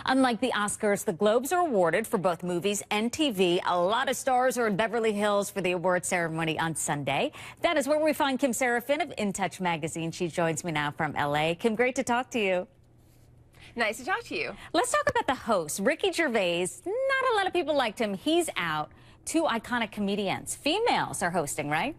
Unlike the Oscars, the Globes are awarded for both movies and TV. A lot of stars are in Beverly Hills for the award ceremony on Sunday. That is where we find Kim Serafin of In Touch magazine. She joins me now from L.A. Kim, great to talk to you. Nice to talk to you. Let's talk about the host, Ricky Gervais. Not a lot of people liked him. He's out. Two iconic comedians, females, are hosting, right?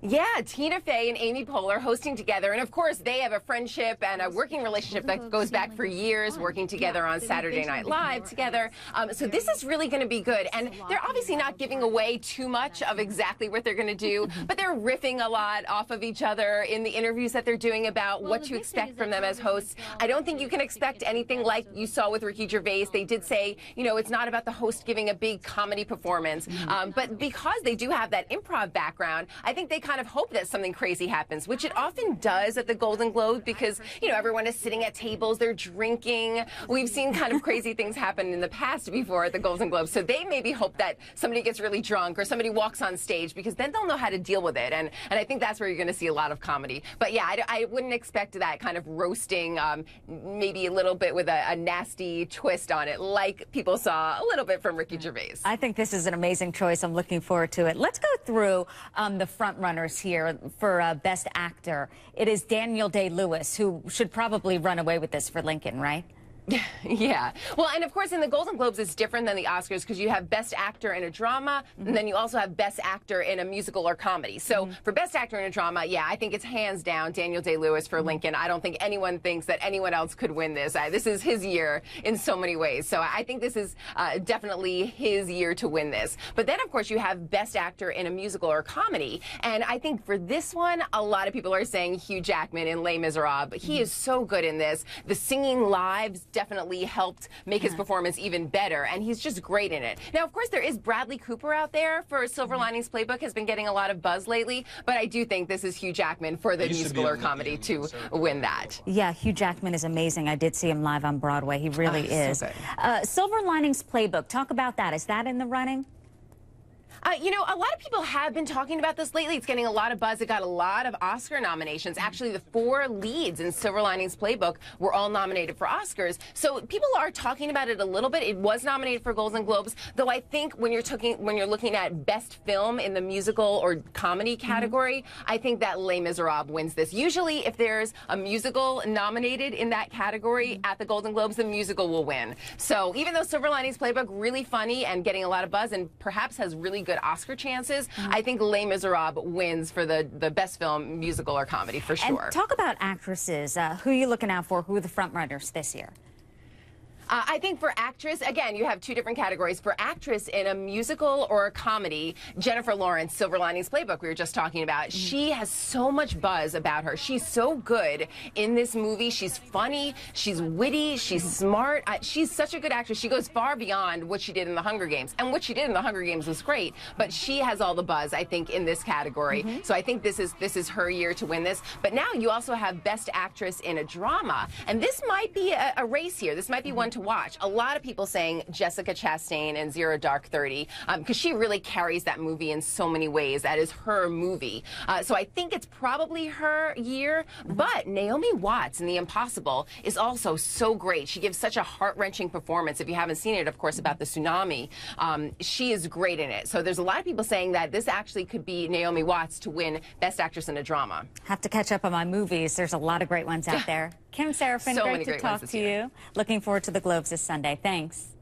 Yeah, Tina Fey and Amy Poehler hosting together. And of course, they have a friendship and a working relationship that goes back for years, working together on Saturday Night Live together. So this is really going to be good. And they're obviously not giving away too much of exactly what they're going to do, but they're riffing a lot off of each other in the interviews that they're doing about what to expect from them as hosts. I don't think you can expect anything like you saw with Ricky Gervais. They did say, you know, it's not about the host giving a big comedy performance. But because they do have that improv background, I think they kind of hope that something crazy happens, which it often does at the Golden Globes because, you know, everyone is sitting at tables, they're drinking. We've seen kind of crazy things happen in the past before at the Golden Globes. So they maybe hope that somebody gets really drunk or somebody walks on stage because then they'll know how to deal with it. And I think that's where you're going to see a lot of comedy. But yeah, I wouldn't expect that kind of roasting, maybe a little bit with a nasty twist on it, like people saw a little bit from Ricky Gervais. I think this is an amazing choice. I'm looking forward to it. Let's go through the front runners here for Best Actor. It is Daniel Day-Lewis, who should probably run away with this for Lincoln, right? Yeah. Well, and of course, in the Golden Globes, it's different than the Oscars because you have Best Actor in a drama, and then you also have Best Actor in a musical or comedy. So for Best Actor in a drama, yeah, I think it's hands down Daniel Day-Lewis for Lincoln. I don't think anyone thinks that anyone else could win this. This is his year in so many ways. So I think this is definitely his year to win this. But then, of course, you have Best Actor in a musical or comedy. And I think for this one, a lot of people are saying Hugh Jackman in Les Miserables. He is so good in this. The singing lives definitely helped make his performance even better, and he's just great in it. Now, of course, there is Bradley Cooper out there for Silver Linings Playbook, has been getting a lot of buzz lately, but I do think this is Hugh Jackman for the musical or comedy to win that. Yeah, Hugh Jackman is amazing. I did see him live on Broadway. He really is. So good. Silver Linings Playbook, talk about that. Is that in the running? You know, a lot of people have been talking about this lately. It's getting a lot of buzz. It got a lot of Oscar nominations. Actually, the 4 leads in Silver Linings Playbook were all nominated for Oscars. So people are talking about it a little bit. It was nominated for Golden Globes, though I think when you're looking at Best Film in the musical or comedy category, I think that Les Miserables wins this. Usually, if there's a musical nominated in that category at the Golden Globes, the musical will win. So even though Silver Linings Playbook really funny and getting a lot of buzz and perhaps has really good Oscar chances, I think Les Miserables wins for the Best Film, Musical, or Comedy for sure. And talk about actresses. Who are you looking out for? Who are the front runners this year? I think for actress, again, you have 2 different categories. For actress in a musical or a comedy, Jennifer Lawrence, Silver Linings Playbook, we were just talking about, she has so much buzz about her. She's so good in this movie. She's funny, she's witty, she's smart. She's such a good actress. She goes far beyond what she did in the Hunger Games. And what she did in the Hunger Games was great, but she has all the buzz, I think, in this category. So I think this is her year to win this. But now you also have Best Actress in a Drama, and this might be a race here. This might be one to watch. A lot of people saying Jessica Chastain in Zero Dark 30 because she really carries that movie in so many ways. That is her movie. So I think it's probably her year, but Naomi Watts in The Impossible is also so great. She gives such a heart-wrenching performance. If you haven't seen it, of course, about the tsunami, she is great in it. So there's a lot of people saying that this actually could be Naomi Watts to win Best Actress in a Drama. Have to catch up on my movies. There's a lot of great ones out there. Kim Serafin, So great many to great talk ones to you. Looking forward to the Globes this Sunday. Thanks.